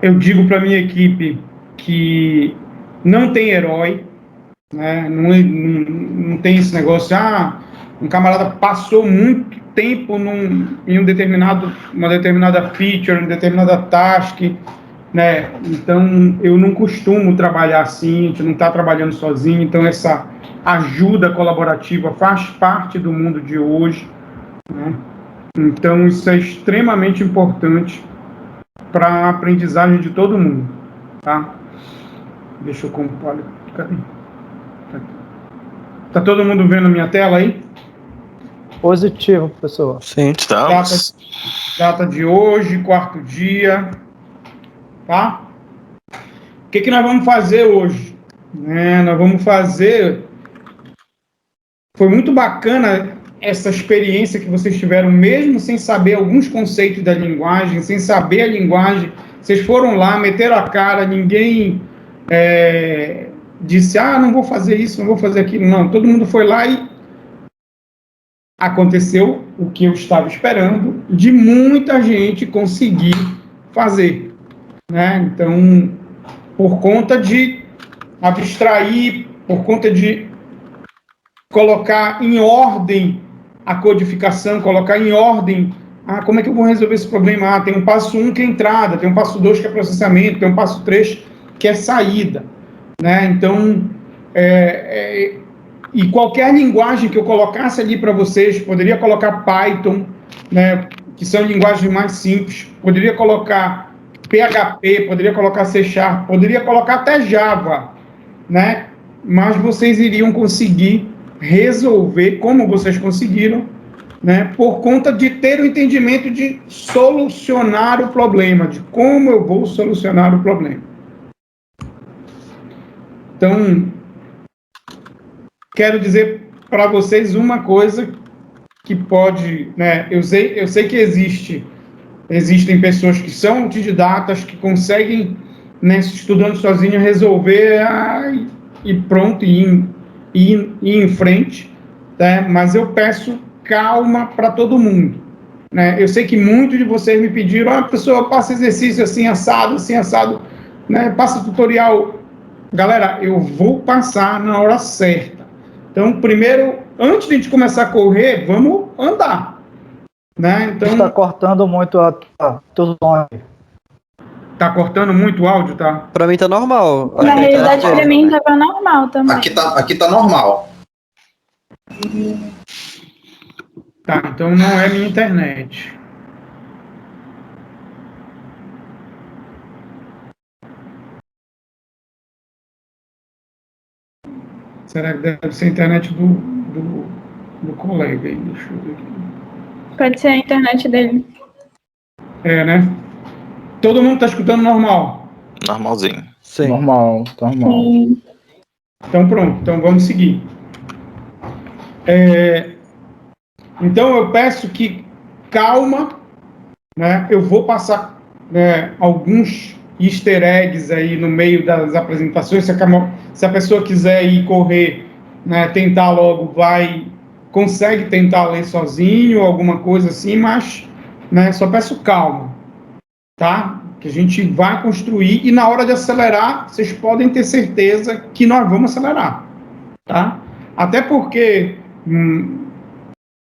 Eu digo para minha equipe que não tem herói, né? Não tem esse negócio, um camarada passou muito tempo em uma determinada feature, uma determinada task, né? Então, eu não costumo trabalhar assim, a gente não está trabalhando sozinho, então essa ajuda colaborativa faz parte do mundo de hoje, né? Então, isso é extremamente importante para a aprendizagem de todo mundo, tá? Deixa eu compartilhar. Cadê? Tá todo mundo vendo minha tela aí? Positivo, professor. Sim, estamos. Data de hoje, quarto dia, tá? O que nós vamos fazer hoje? Nós vamos fazer... Foi muito bacana essa experiência que vocês tiveram, mesmo sem saber alguns conceitos da linguagem, sem saber a linguagem. Vocês foram lá, meteram a cara, ninguém disse, não vou fazer isso, não vou fazer aquilo. Não, todo mundo foi lá e aconteceu o que eu estava esperando, de muita gente conseguir fazer, né? Então, por conta de abstrair, por conta de colocar em ordem a codificação, colocar em ordem, como é que eu vou resolver esse problema? Tem um passo 1 que é entrada, tem um passo 2 que é processamento, tem um passo 3 que é saída, né? Então, e qualquer linguagem que eu colocasse ali para vocês, poderia colocar Python, né, que são linguagens mais simples, poderia colocar PHP, poderia colocar C#, poderia colocar até Java, né? Mas vocês iriam conseguir resolver, como vocês conseguiram, né, por conta de ter o entendimento de solucionar o problema, de como eu vou solucionar o problema. Então, quero dizer para vocês uma coisa que pode, né, eu sei que existem pessoas que são autodidatas, que conseguem, né, estudando sozinho, resolver e pronto, ir em frente, né? Mas eu peço calma para todo mundo, né? Eu sei que muitos de vocês me pediram, pessoa, passa exercício assim, assado, né? Passa tutorial. Galera, eu vou passar na hora certa. Então, primeiro, antes de a gente começar a correr, vamos andar, né? Então, está cortando muito teu som. Tá cortando muito o áudio, tá? Pra mim tá normal. Na realidade, pra mim tava normal também. Aqui tá normal. Tá, então não é minha internet. Será que deve ser a internet do colega aí? Deixa eu ver aqui. Pode ser a internet dele. Né? Todo mundo tá escutando normal? Normalzinho. Sim. Normal. Sim. Então pronto, então vamos seguir. Então eu peço que calma, né? Eu vou passar, né, alguns easter eggs aí no meio das apresentações. Se a pessoa quiser ir correr, né, tentar logo, consegue tentar ler sozinho, alguma coisa assim, mas, né, só peço calma, tá? Que a gente vai construir e na hora de acelerar, vocês podem ter certeza que nós vamos acelerar, tá? Até porque,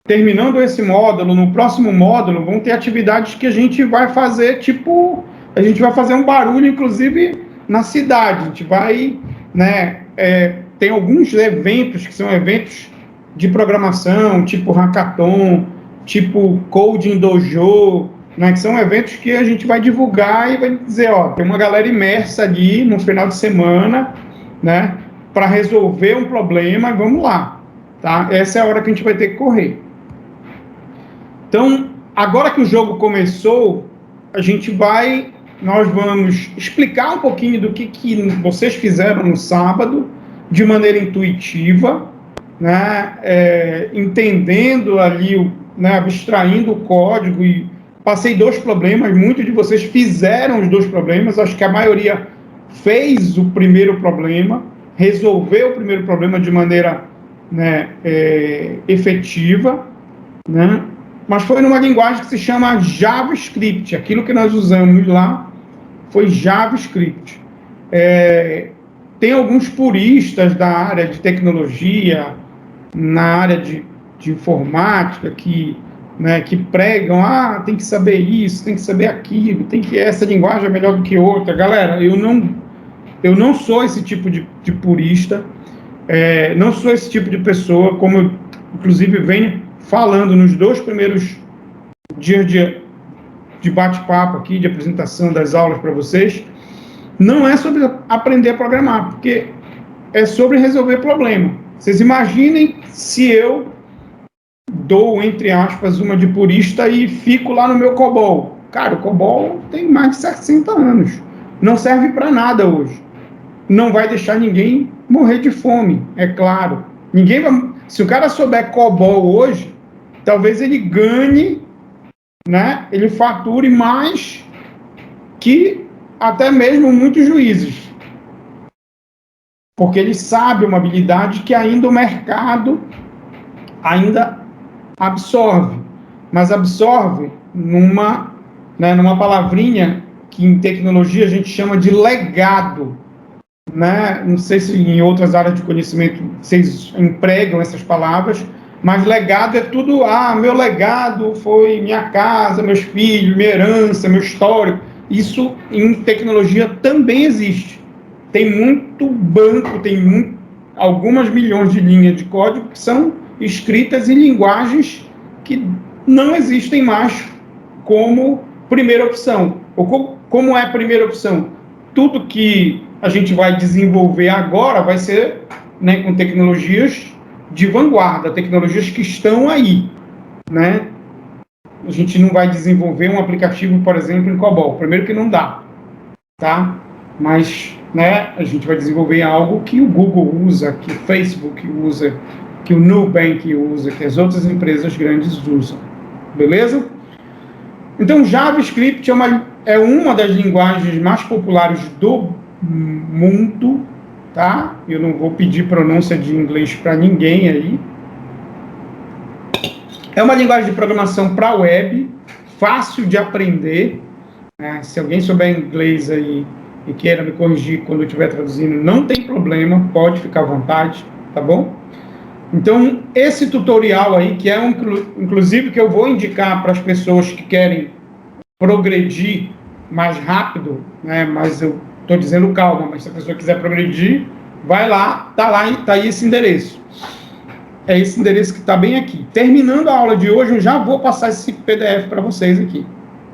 terminando esse módulo, no próximo módulo, vão ter atividades que a gente vai fazer, tipo, a gente vai fazer um barulho, inclusive, na cidade. A gente vai, né, tem alguns eventos que são eventos de programação, tipo Hackathon, tipo Coding Dojo, né, que são eventos que a gente vai divulgar e vai dizer, tem uma galera imersa ali no final de semana, né, para resolver um problema, e vamos lá, tá? Essa é a hora que a gente vai ter que correr. Então, agora que o jogo começou, nós vamos explicar um pouquinho do que vocês fizeram no sábado, de maneira intuitiva, né, entendendo ali, né, abstraindo o código, e passei 2 problemas, muitos de vocês fizeram os 2 problemas, acho que a maioria fez o primeiro problema, resolveu o primeiro problema de maneira, né, efetiva, né, mas foi numa linguagem que se chama JavaScript. Aquilo que nós usamos lá foi JavaScript. Tem alguns puristas da área de tecnologia, na área de informática, que pregam, tem que saber isso, tem que saber aquilo, essa linguagem é melhor do que outra. Galera, eu não sou esse tipo de purista, não sou esse tipo de pessoa, como eu, inclusive, venho falando nos 2 primeiros dias de bate-papo aqui, de apresentação das aulas para vocês. Não é sobre aprender a programar, porque é sobre resolver problema. Vocês imaginem se eu dou, entre aspas, uma de purista e fico lá no meu COBOL. Cara, o COBOL tem mais de 60 anos. Não serve para nada hoje. Não vai deixar ninguém morrer de fome, é claro. Se o cara souber COBOL hoje, talvez ele ganhe, né? Ele fature mais que até mesmo muitos juízes. Porque ele sabe uma habilidade que ainda o mercado ainda absorve. Mas absorve numa palavrinha que em tecnologia a gente chama de legado. Né? Não sei se em outras áreas de conhecimento vocês empregam essas palavras, mas legado é tudo, meu legado foi minha casa, meus filhos, minha herança, meu histórico. Isso em tecnologia também existe. Tem muito banco, algumas milhões de linhas de código que são escritas em linguagens que não existem mais como primeira opção. Ou como é a primeira opção? Tudo que a gente vai desenvolver agora vai ser, né, com tecnologias de vanguarda, tecnologias que estão aí, né? A gente não vai desenvolver um aplicativo, por exemplo, em COBOL. Primeiro que não dá, tá? Mas, né, a gente vai desenvolver algo que o Google usa, que o Facebook usa, que o Nubank usa, que as outras empresas grandes usam. Beleza? Então, JavaScript é uma das linguagens mais populares do mundo, tá? Eu não vou pedir pronúncia de inglês para ninguém aí. É uma linguagem de programação para web, fácil de aprender, né? Se alguém souber inglês aí e queira me corrigir quando eu estiver traduzindo, não tem problema, pode ficar à vontade, tá bom? Então, esse tutorial aí, que é inclusive que eu vou indicar para as pessoas que querem progredir mais rápido, né? Mas eu estou dizendo calma, mas se a pessoa quiser progredir, vai lá, tá aí esse endereço. É esse endereço que está bem aqui. Terminando a aula de hoje, eu já vou passar esse PDF para vocês aqui,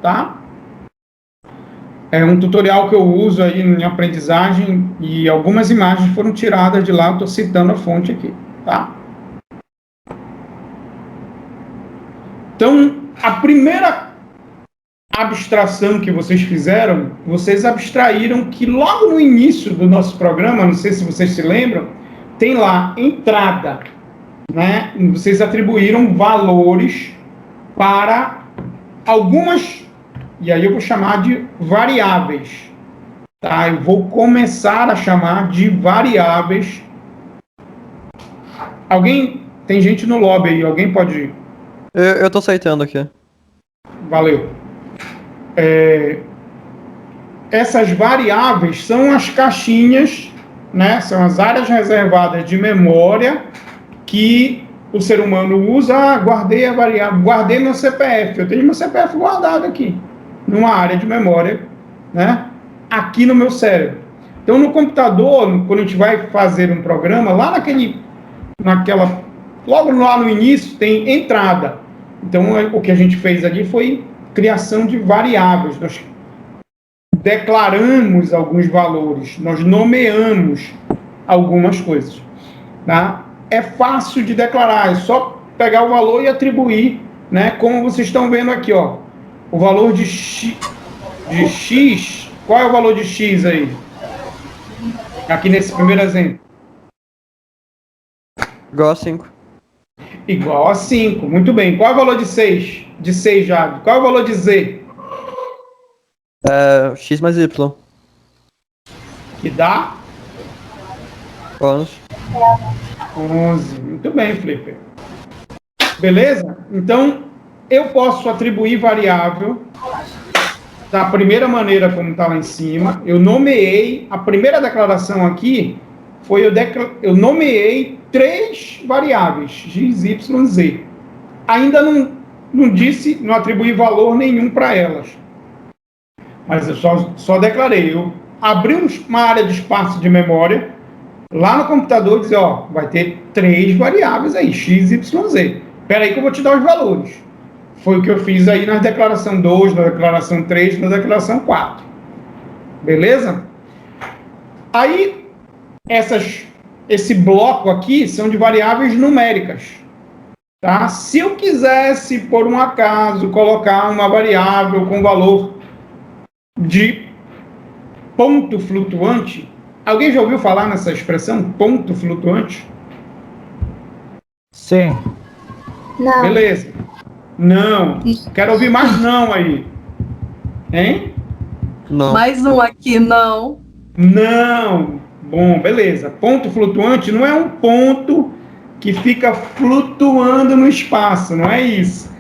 tá? É um tutorial que eu uso aí em aprendizagem e algumas imagens foram tiradas de lá, eu estou citando a fonte aqui, tá? Então, a primeira abstração que vocês fizeram, vocês abstraíram que logo no início do nosso programa, não sei se vocês se lembram, tem lá entrada, né? Vocês atribuíram valores para algumas, e aí eu vou chamar de variáveis, tá? Eu vou começar a chamar de variáveis. Tem gente no lobby aí, alguém pode... Eu tô aceitando aqui. Valeu. Essas variáveis são as caixinhas, né? São as áreas reservadas de memória que o ser humano usa. Guardei a variável, guardei meu CPF. Eu tenho meu CPF guardado aqui, numa área de memória, né? Aqui no meu cérebro. Então, no computador, quando a gente vai fazer um programa, lá logo lá no início, tem entrada. Então, o que a gente fez ali foi criação de variáveis. Nós declaramos alguns valores, nós nomeamos algumas coisas, tá? É fácil de declarar, é só pegar o valor e atribuir, né? Como vocês estão vendo aqui, ó, o valor de x, qual é o valor de x aí? Aqui nesse primeiro exemplo. Igual a 5. Igual a 5, muito bem. Qual é o valor de 6? De 6 já. Qual é o valor de z? X mais Y. Que dá? 11. 11. Muito bem, Flipper. Beleza? Então, eu posso atribuir variável da primeira maneira como está lá em cima. Eu nomeei, a primeira declaração aqui foi eu nomeei 3 variáveis, x, y, z. Ainda não disse, não atribuí valor nenhum para elas. Mas eu só declarei. Eu abri uma área de espaço de memória lá no computador e dizer, ó, vai ter 3 variáveis aí, x, y, z. Espera aí que eu vou te dar os valores. Foi o que eu fiz aí na declaração 2, na declaração 3, na declaração 4. Beleza? Aí, esse bloco aqui são de variáveis numéricas. Tá? Se eu quisesse, por um acaso, colocar uma variável com valor de ponto flutuante, alguém já ouviu falar nessa expressão, ponto flutuante? Sim. Não. Beleza. Não. Quero ouvir mais não aí. Hein? Não. Mais um aqui, não. Não. Bom, beleza. Ponto flutuante não é um ponto que fica flutuando no espaço, não é isso.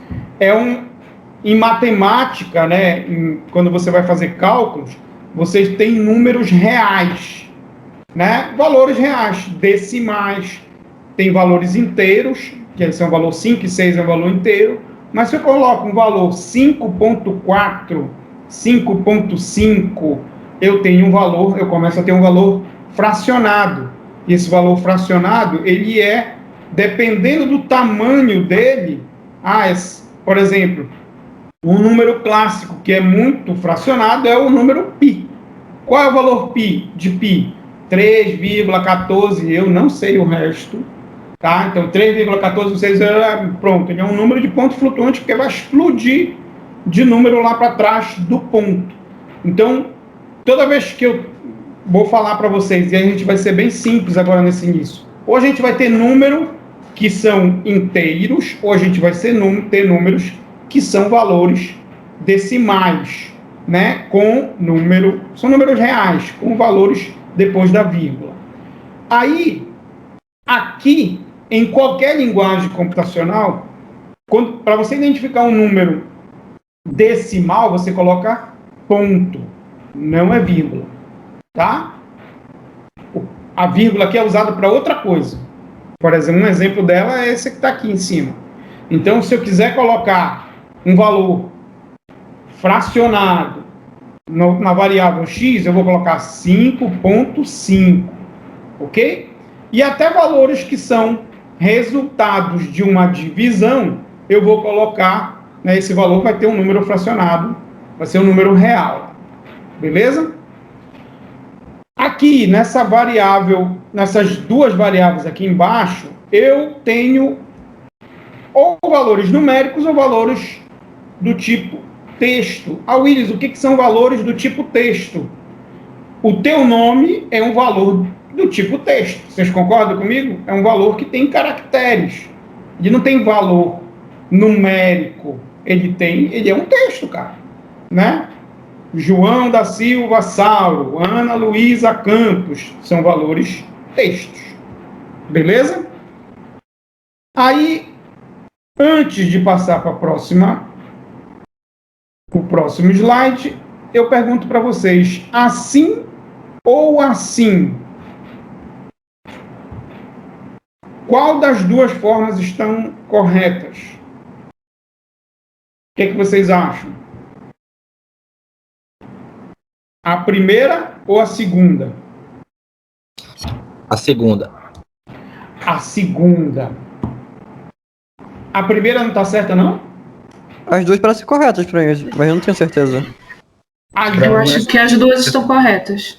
Em matemática, né, quando você vai fazer cálculos, vocês têm números reais, né? Valores reais, decimais, tem valores inteiros, que são o valor 5 e 6 é um valor inteiro, mas se eu coloco um valor 5.4, 5.5, eu tenho um valor, eu começo a ter um valor fracionado. E esse valor fracionado, ele é, dependendo do tamanho dele, por exemplo, um número clássico que é muito fracionado é o número π. Qual é o valor π de π? 3,14, eu não sei o resto. Tá? Então, 3,14, pronto, ele é um número de ponto flutuante porque vai explodir de número lá para trás do ponto. Então, toda vez que eu vou falar para vocês, e a gente vai ser bem simples agora nesse início, ou a gente vai ter número que são inteiros, ou a gente vai ter números que são valores decimais, né? São números reais, com valores depois da vírgula. Aí, aqui, em qualquer linguagem computacional, para você identificar um número decimal, você coloca ponto, não é vírgula, tá? A vírgula aqui é usada para outra coisa. Por exemplo, um exemplo dela é esse que está aqui em cima. Então, se eu quiser colocar um valor fracionado na variável x, eu vou colocar 5.5, ok? E até valores que são resultados de uma divisão, eu vou colocar, né, esse valor vai ter um número fracionado, vai ser um número real, beleza? Aqui, nessa variável, nessas 2 variáveis aqui embaixo, eu tenho ou valores numéricos ou valores do tipo texto. Willis, o que são valores do tipo texto? O teu nome é um valor do tipo texto. Vocês concordam comigo? É um valor que tem caracteres. Ele não tem valor numérico. Ele é um texto, cara. Né? João da Silva Sauro, Ana Luísa Campos, são valores textos. Beleza? Aí, antes de passar para o próximo slide, eu pergunto para vocês, assim ou assim? Qual das 2 formas estão corretas? O que vocês acham? A primeira ou a segunda? A segunda. A segunda. A primeira não está certa, não? As 2 parecem corretas pra mim, mas eu não tenho certeza. Eu acho que as 2 estão corretas.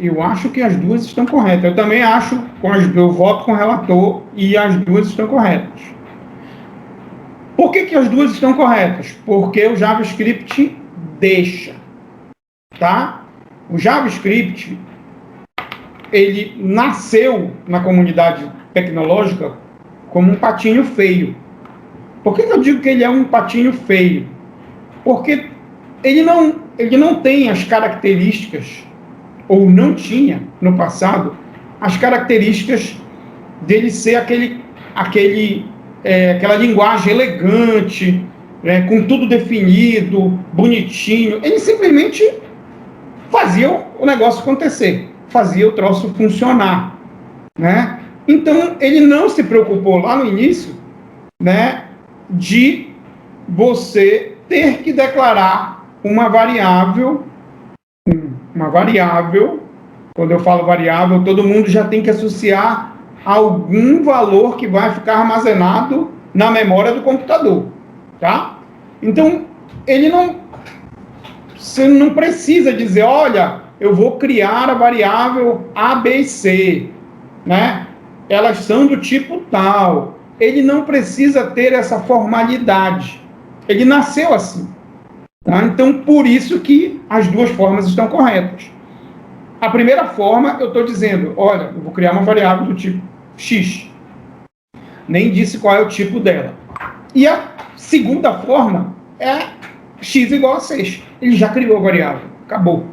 Eu acho que as 2 estão corretas. Eu também acho, eu voto com o relator e as 2 estão corretas. Por que as 2 estão corretas? Porque o JavaScript deixa. Tá? O JavaScript, ele nasceu na comunidade tecnológica como um patinho feio. Por que eu digo que ele é um patinho feio? Porque ele não tem as características, ou não tinha no passado, as características dele ser aquela linguagem elegante, com tudo definido, bonitinho. Ele simplesmente fazia o negócio acontecer, fazia o troço funcionar, né? Então, ele não se preocupou lá no início, né, de você ter que declarar uma variável, quando eu falo variável, todo mundo já tem que associar algum valor que vai ficar armazenado na memória do computador, tá? Então, você não precisa dizer, olha, eu vou criar a variável A, B e C, né? Elas são do tipo tal. Ele não precisa ter essa formalidade. Ele nasceu assim. Tá? Então, por isso que as duas formas estão corretas. A primeira forma, eu estou dizendo, olha, eu vou criar uma variável do tipo X. Nem disse qual é o tipo dela. E a segunda forma é X igual a 6. Ele já criou a variável. Acabou.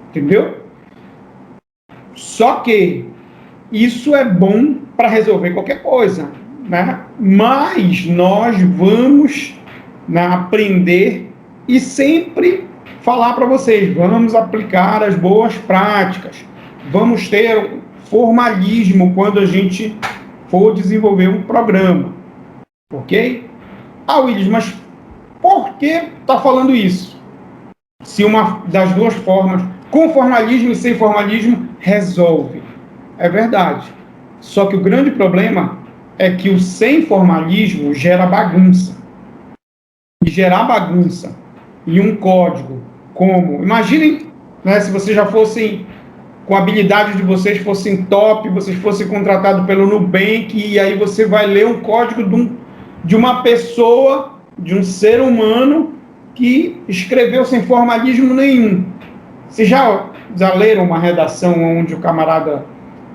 Entendeu? Só que isso é bom para resolver qualquer coisa, né? Mas nós vamos, né, aprender e sempre falar para vocês, vamos aplicar as boas práticas, vamos ter formalismo quando a gente for desenvolver um programa, ok? Willis, mas por que está falando isso? Se uma das duas formas, com formalismo e sem formalismo, resolve. É verdade. Só que o grande problema é que o sem formalismo gera bagunça. E gerar bagunça em um código como... Imaginem, né, se vocês já fossem, com a habilidade de vocês, fossem top, vocês fossem contratados pelo Nubank, e aí você vai ler um código de uma pessoa, de um ser humano, que escreveu sem formalismo nenhum. Vocês já leram uma redação onde o camarada,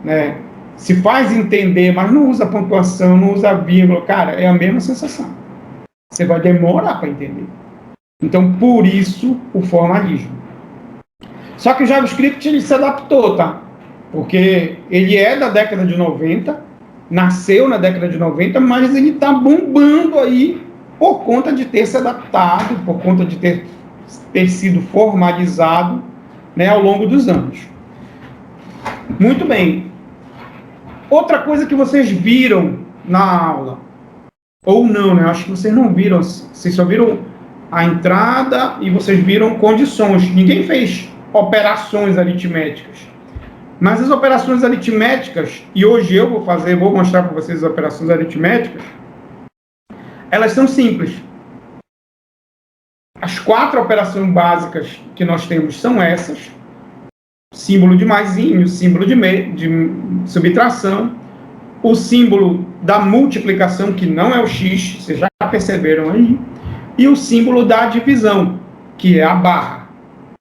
né, se faz entender, mas não usa pontuação, não usa vírgula? Cara, é a mesma sensação. Você vai demorar para entender. Então, por isso, o formalismo. Só que o JavaScript, ele se adaptou, tá? Porque ele é da década de 90, nasceu na década de 90, mas ele está bombando aí por conta de ter se adaptado, por conta de ter sido formalizado, né, ao longo dos anos. Muito bem. Outra coisa que vocês viram na aula, ou não, né? Acho que vocês não viram, vocês só viram a entrada e vocês viram condições. Ninguém fez operações aritméticas. Mas as operações aritméticas, e hoje eu vou mostrar para vocês as operações aritméticas, elas são simples. As 4 operações básicas que nós temos são essas: símbolo de maisinho, símbolo de subtração, o símbolo da multiplicação, que não é o X, vocês já perceberam aí, e o símbolo da divisão, que é a barra,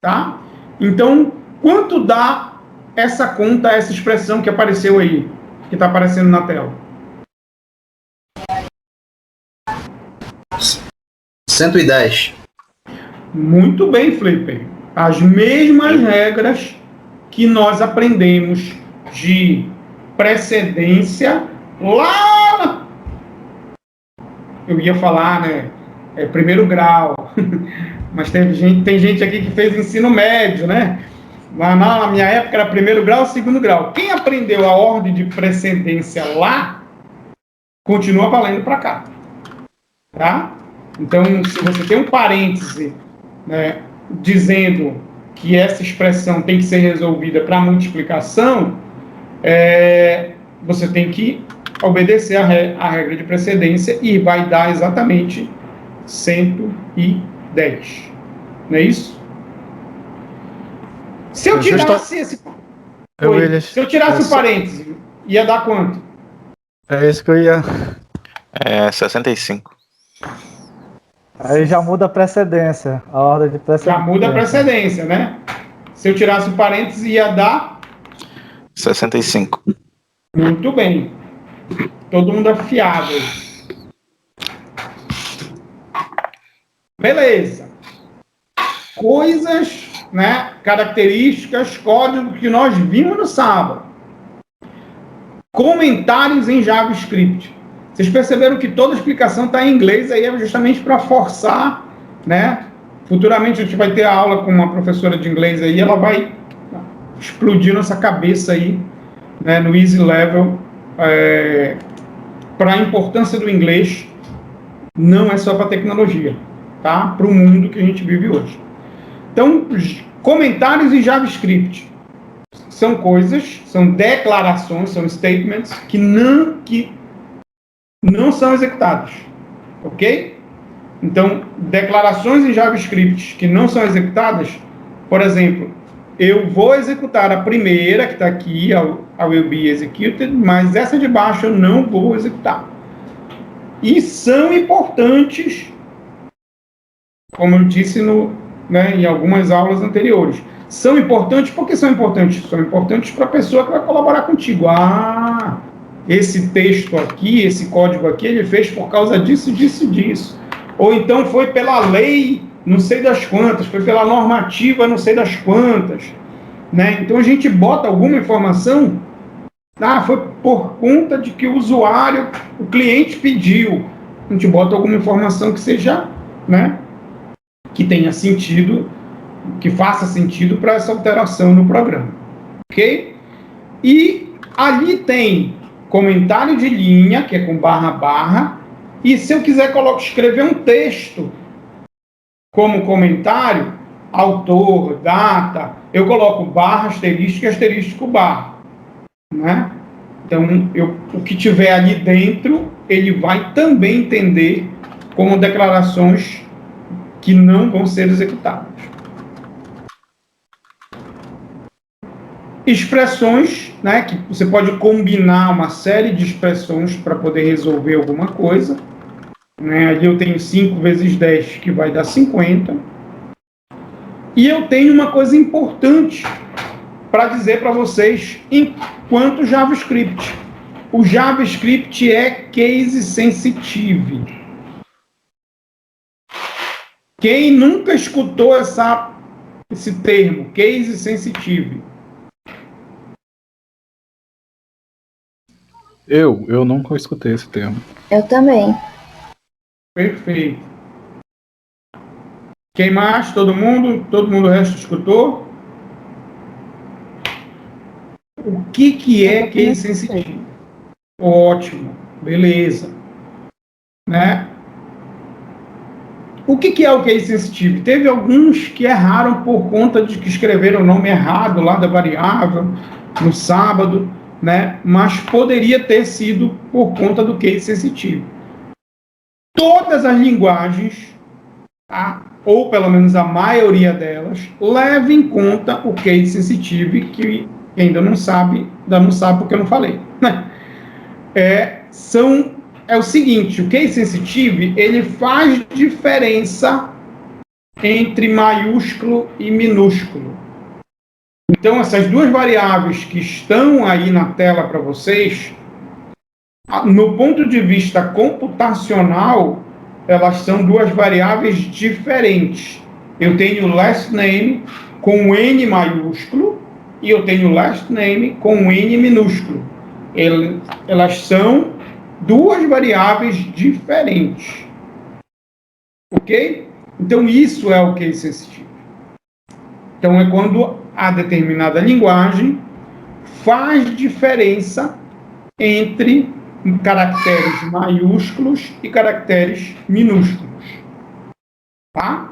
tá? Então, quanto dá essa conta, essa expressão que apareceu aí, que está aparecendo na tela? 110. Muito bem, Flipper. As mesmas regras que nós aprendemos de precedência lá, eu ia falar, né, primeiro grau, mas tem gente aqui que fez ensino médio, né? Mas na minha época era primeiro grau, segundo grau. Quem aprendeu a ordem de precedência lá, continua valendo para cá, tá? Então, se você tem um parêntese, né, dizendo que essa expressão tem que ser resolvida para multiplicação, você tem que obedecer a regra de precedência e vai dar exatamente 110. Não é isso? Se eu tirasse esse... Se eu tirasse o parêntese, ia dar quanto? É isso que eu ia... 65. Aí já muda a precedência, a ordem de precedência. Já muda a precedência, né? Se eu tirasse o parêntese, ia dar... 65. Muito bem. Todo mundo afiado. Beleza. Coisas, né? Características, código que nós vimos no sábado. Comentários em JavaScript. Vocês perceberam que toda a explicação está em inglês, aí é justamente para forçar, né? Futuramente a gente vai ter a aula com uma professora de inglês aí, ela vai explodir nossa cabeça aí, né, no easy level, para a importância do inglês, não é só para a tecnologia, tá? Para o mundo que a gente vive hoje. Então, comentários em JavaScript são coisas, são declarações, são statements que não são executadas, ok? Então, declarações em JavaScript que não são executadas, por exemplo, eu vou executar a primeira, que está aqui, a will be executed, mas essa de baixo eu não vou executar. E são importantes, como eu disse em algumas aulas anteriores. São importantes, por que são importantes? São importantes para a pessoa que vai colaborar contigo. Esse texto aqui, esse código aqui, ele fez por causa disso, disso, disso. Ou então foi pela lei, não sei das quantas, foi pela normativa, não sei das quantas. Né? Então a gente bota alguma informação, foi por conta de que o usuário, o cliente pediu. A gente bota alguma informação que seja, né, que tenha sentido, que faça sentido para essa alteração no programa. Ok? E ali tem comentário de linha, que é com barra, e se eu quiser escrever um texto como comentário, autor, data, eu coloco barra, asterístico e asterístico barra. Né? Então, o que tiver ali dentro, ele vai também entender como declarações que não vão ser executadas. Expressões, né, que você pode combinar uma série de expressões para poder resolver alguma coisa. Né? Ali eu tenho 5 vezes 10, que vai dar 50. E eu tenho uma coisa importante para dizer para vocês enquanto JavaScript. O JavaScript é case sensitive. Quem nunca escutou esse termo, case sensitive? Eu nunca escutei esse termo. Eu também. Perfeito. Quem mais? Todo mundo? Todo mundo o resto escutou? O que é case sensitive? Ótimo. Beleza. Né? O que é o case sensitive? Teve alguns que erraram por conta de que escreveram o nome errado lá da variável no sábado, né? Mas poderia ter sido por conta do case sensitive. Todas as linguagens, ou pelo menos a maioria delas, levam em conta o case sensitive, que ainda não sabe porque eu não falei. É o seguinte, o case sensitive, ele faz diferença entre maiúsculo e minúsculo. Então, essas duas variáveis que estão aí na tela para vocês, no ponto de vista computacional, elas são duas variáveis diferentes. Eu tenho last name com N maiúsculo e eu tenho last name com N minúsculo. Elas são duas variáveis diferentes. Ok? Então, isso é o case sensitive. Então, é quando a determinada linguagem faz diferença entre caracteres maiúsculos e caracteres minúsculos. Tá?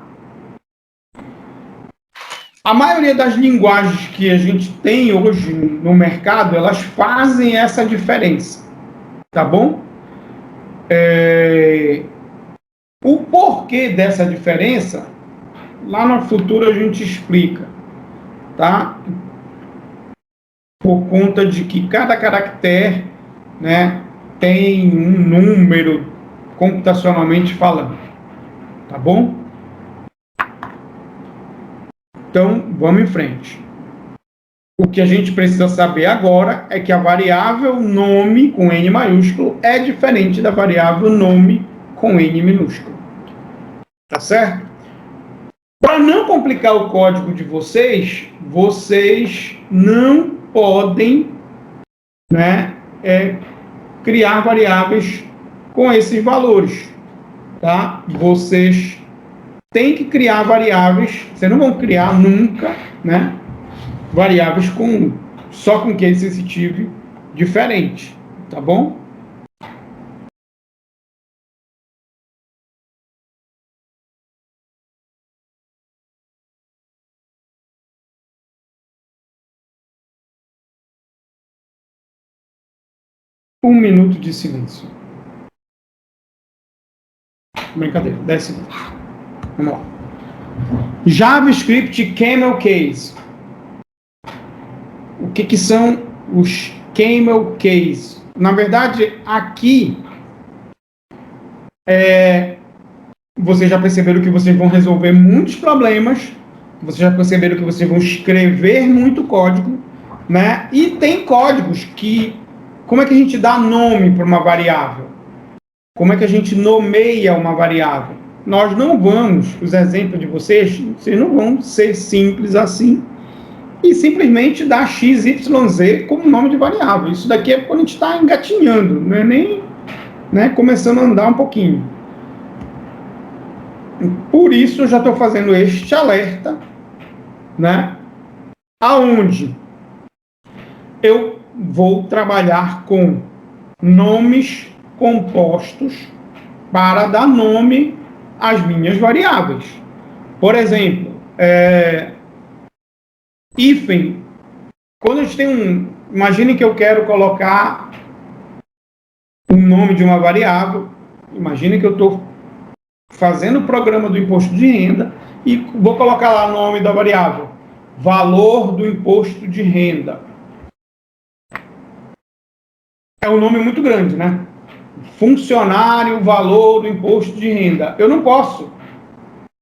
A maioria das linguagens que a gente tem hoje no mercado, elas fazem essa diferença. Tá bom? O porquê dessa diferença, lá no futuro a gente explica. Tá? Por conta de que cada caractere, né, tem um número computacionalmente falando. Tá bom? Então, vamos em frente. O que a gente precisa saber agora é que a variável nome com N maiúsculo é diferente da variável nome com N minúsculo. Tá certo? Para não complicar o código de vocês, vocês não podem, né, criar variáveis com esses valores, tá? Vocês têm que criar variáveis, vocês não vão criar nunca, né? Variáveis só com case sensitive diferente, tá bom? Um minuto de silêncio. Brincadeira, 10 segundos. Vamos lá. JavaScript Camel Case. O que são os Camel Case? Na verdade, aqui vocês já perceberam que vocês vão resolver muitos problemas, vocês já perceberam que vocês vão escrever muito código, né? E tem códigos que... Como é que a gente dá nome para uma variável? Como é que a gente nomeia uma variável? Nós não vamos, os exemplos de vocês não vão ser simples assim e simplesmente dar x, y, z como nome de variável. Isso daqui é quando a gente está engatinhando, não é nem, né, começando a andar um pouquinho. Por isso eu já estou fazendo este alerta, né, aonde eu vou trabalhar com nomes compostos para dar nome às minhas variáveis. Por exemplo, hífen. Quando a gente tem imagine que eu quero colocar o nome de uma variável. Imagine que eu estou fazendo o programa do imposto de renda e vou colocar lá o nome da variável. Valor do imposto de renda. É um nome muito grande, né? Funcionário, valor do imposto de renda. Eu não posso.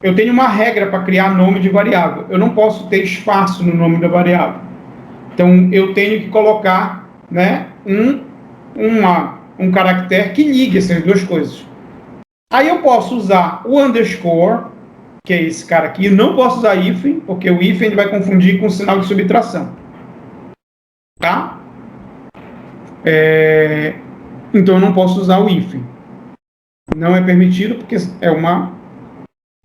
Eu tenho uma regra para criar nome de variável. Eu não posso ter espaço no nome da variável. Então, eu tenho que colocar, né, um caractere que ligue essas duas coisas. Aí eu posso usar o underscore, que é esse cara aqui. Não posso usar hífen, porque o hífen vai confundir com o sinal de subtração. Tá? Então eu não posso usar o hífen. Não é permitido porque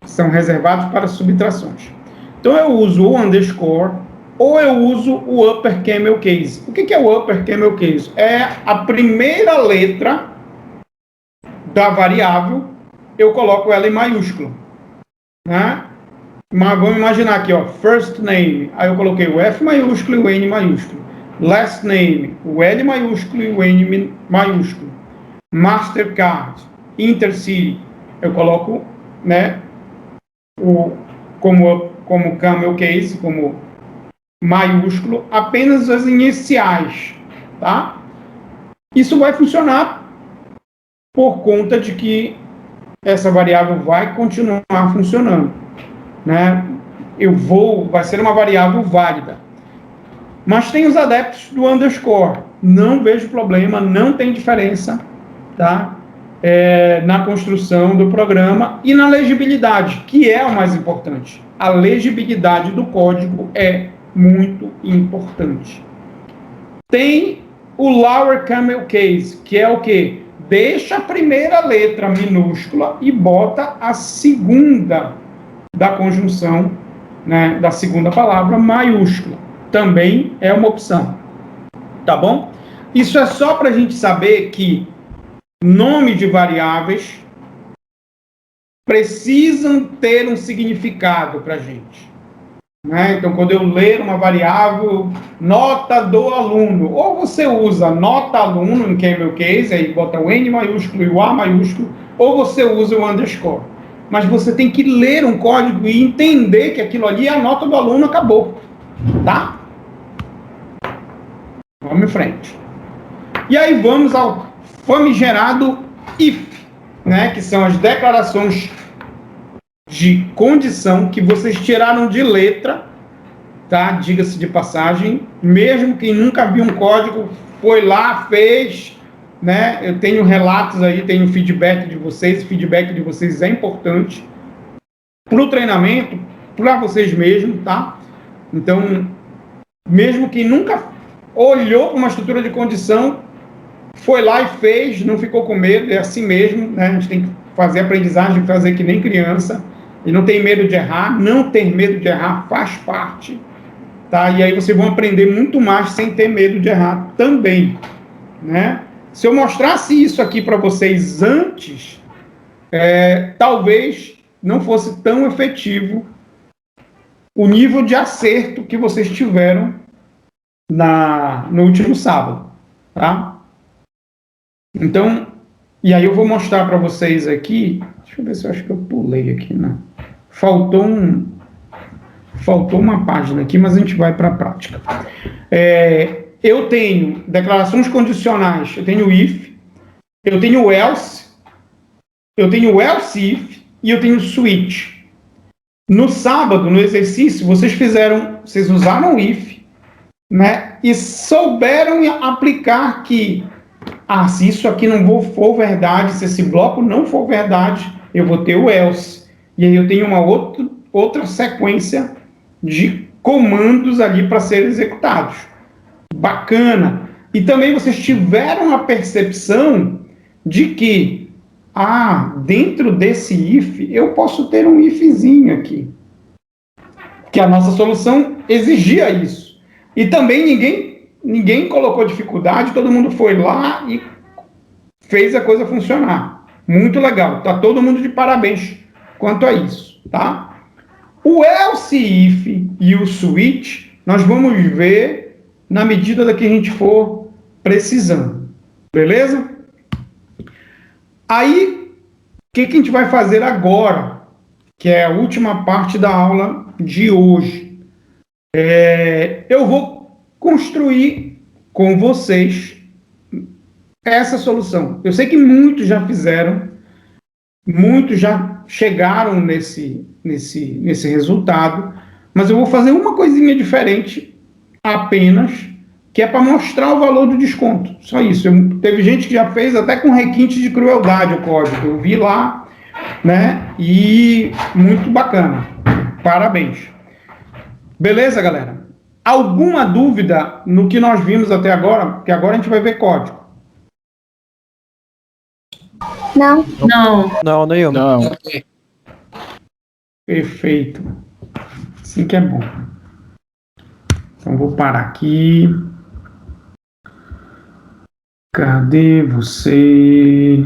são reservados para subtrações. Então eu uso o underscore ou eu uso o upper camel case. O que é o upper camel case? É a primeira letra da variável, eu coloco ela em maiúsculo, né? Mas vamos imaginar aqui, ó, first name, aí eu coloquei o F maiúsculo e o N maiúsculo. Last name, o L maiúsculo e o N maiúsculo. Mastercard, Intercity, eu coloco, né, como camel case, como maiúsculo, apenas as iniciais, tá? Isso vai funcionar por conta de que essa variável vai continuar funcionando, né? Vai ser uma variável válida. Mas tem os adeptos do underscore. Não vejo problema, não tem diferença, tá? Na construção do programa e na legibilidade, que é o mais importante. A legibilidade do código é muito importante. Tem o lower camel case, que é o quê? Deixa a primeira letra minúscula e bota a segunda da conjunção, né, da segunda palavra maiúscula. Também é uma opção. Tá bom? Isso é só para a gente saber que nome de variáveis precisam ter um significado para a gente. Né? Então, quando eu ler uma variável, nota do aluno, ou você usa nota aluno, no camel case, aí bota o N maiúsculo e o A maiúsculo, ou você usa o underscore. Mas você tem que ler um código e entender que aquilo ali é a nota do aluno, acabou. Tá? Vamos em frente. E aí vamos ao famigerado if, né? Que são as declarações de condição que vocês tiraram de letra, tá? Diga-se de passagem, mesmo quem nunca viu um código, foi lá, fez, né? Eu tenho relatos aí, tenho feedback de vocês, o feedback de vocês é importante para o treinamento, para vocês mesmos, tá? Então, mesmo quem nunca olhou para uma estrutura de condição, foi lá e fez, não ficou com medo, é assim mesmo, né? A gente tem que fazer aprendizagem, fazer que nem criança, e não tem medo de errar, não ter medo de errar faz parte, tá? E aí vocês vão aprender muito mais sem ter medo de errar também, né? Se eu mostrasse isso aqui para vocês antes, talvez não fosse tão efetivo o nível de acerto que vocês tiveram no último sábado, tá? Então, e aí eu vou mostrar para vocês aqui, deixa eu ver se eu acho que eu pulei aqui, né? Faltou uma página aqui, mas a gente vai para a prática. Eu tenho declarações condicionais, eu tenho if, eu tenho else, eu tenho else if e eu tenho switch. No sábado, no exercício, vocês usaram o if, né? E souberam aplicar que, se isso aqui não for verdade, se esse bloco não for verdade, eu vou ter o else. E aí eu tenho uma outra sequência de comandos ali para serem executados. Bacana. E também vocês tiveram a percepção de que, dentro desse if, eu posso ter um ifzinho aqui. Que a nossa solução exigia isso. E também ninguém colocou dificuldade, todo mundo foi lá e fez a coisa funcionar. Muito legal. Tá todo mundo de parabéns quanto a isso, tá? O else if e o switch, nós vamos ver na medida da que a gente for precisando. Beleza? Aí, o que a gente vai fazer agora, que é a última parte da aula de hoje? Eu vou construir com vocês essa solução. Eu sei que muitos já fizeram, muitos já chegaram nesse resultado, mas eu vou fazer uma coisinha diferente apenas, que é para mostrar o valor do desconto. Só isso. Teve gente que já fez até com requinte de crueldade o código. Eu vi lá, né? E muito bacana. Parabéns. Beleza, galera? Alguma dúvida no que nós vimos até agora? Porque agora a gente vai ver código. Não. Não, nenhuma. Não. Perfeito. Assim que é bom. Então, vou parar aqui. Cadê você?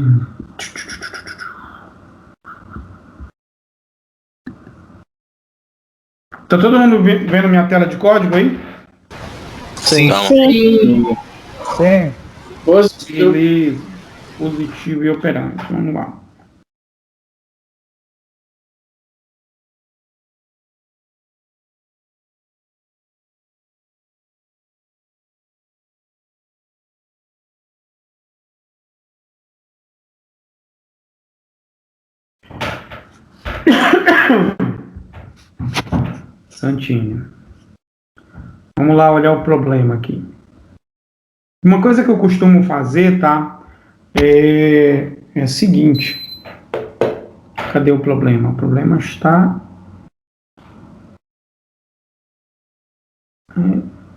Tá todo mundo vendo minha tela de código aí? Sim. Sim. Sim. Beleza. Positivo e operante. Vamos lá. Santinho. Vamos lá olhar o problema aqui. Uma coisa que eu costumo fazer, tá? É a seguinte. Cadê o problema? O problema está...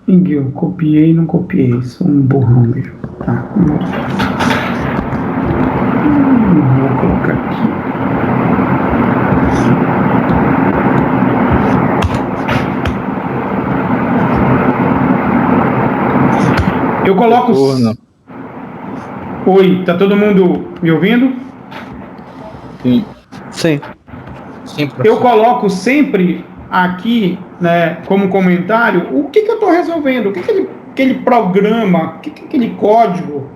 Eu copiei e não copiei. Sou um burrão mesmo. Tá. Vou colocar aqui. Eu coloco... Oi, tá todo mundo me ouvindo? Sim. Sim. Eu coloco sempre aqui, né, como comentário, o que eu estou resolvendo, o que aquele programa, o que aquele código,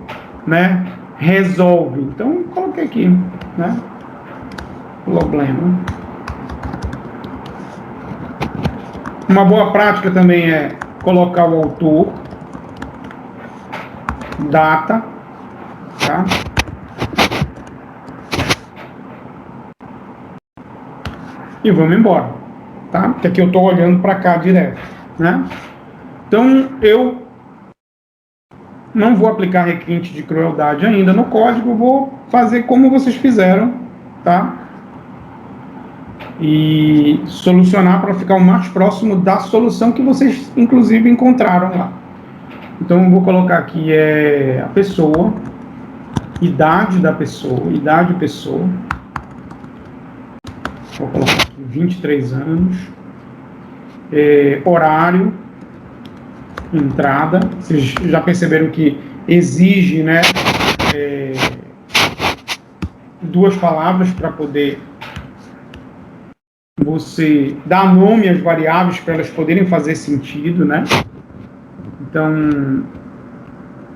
né, resolve. Então, eu coloquei aqui, né, problema. Uma boa prática também é colocar o autor, data, tá? E vamos embora, tá? Porque aqui eu estou olhando para cá direto, né? Então, eu não vou aplicar requinte de crueldade ainda no código, vou fazer como vocês fizeram, tá? E solucionar para ficar o mais próximo da solução que vocês, inclusive, encontraram lá. Então, eu vou colocar aqui a pessoa, idade da pessoa, idade pessoa. Vou colocar aqui 23 anos. Horário, entrada. Vocês já perceberam que exige, né, 2 palavras para poder você dar nome às variáveis para elas poderem fazer sentido, né? Então,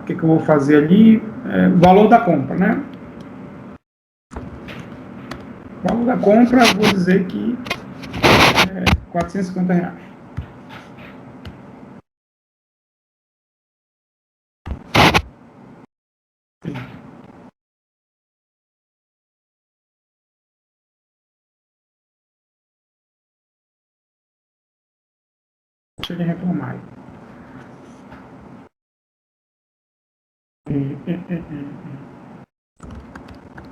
o que eu vou fazer ali? Valor da compra, né? Valor da compra, vou dizer que é R$450. Deixa eu reclamar.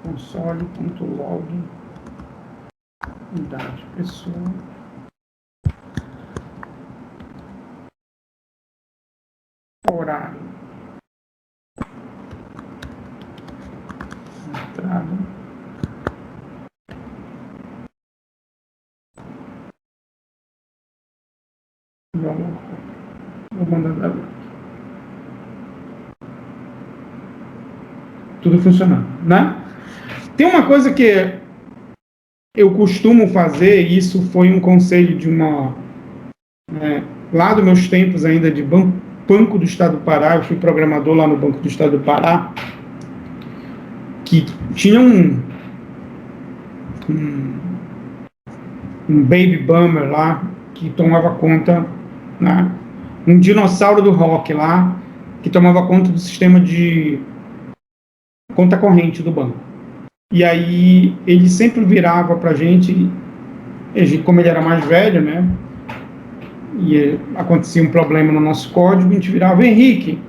Console.log idade pessoa horário entrada vou mandar tudo funcionando, né? Tem uma coisa que eu costumo fazer, e isso foi um conselho de lá dos meus tempos ainda de Banco do Estado do Pará, eu fui programador lá no Banco do Estado do Pará, que tinha um baby boomer lá, que tomava conta, né? Um dinossauro do rock lá, que tomava conta do sistema de conta corrente do banco. E aí ele sempre virava pra gente, como ele era mais velho, né? E acontecia um problema no nosso código, a gente virava, Henrique,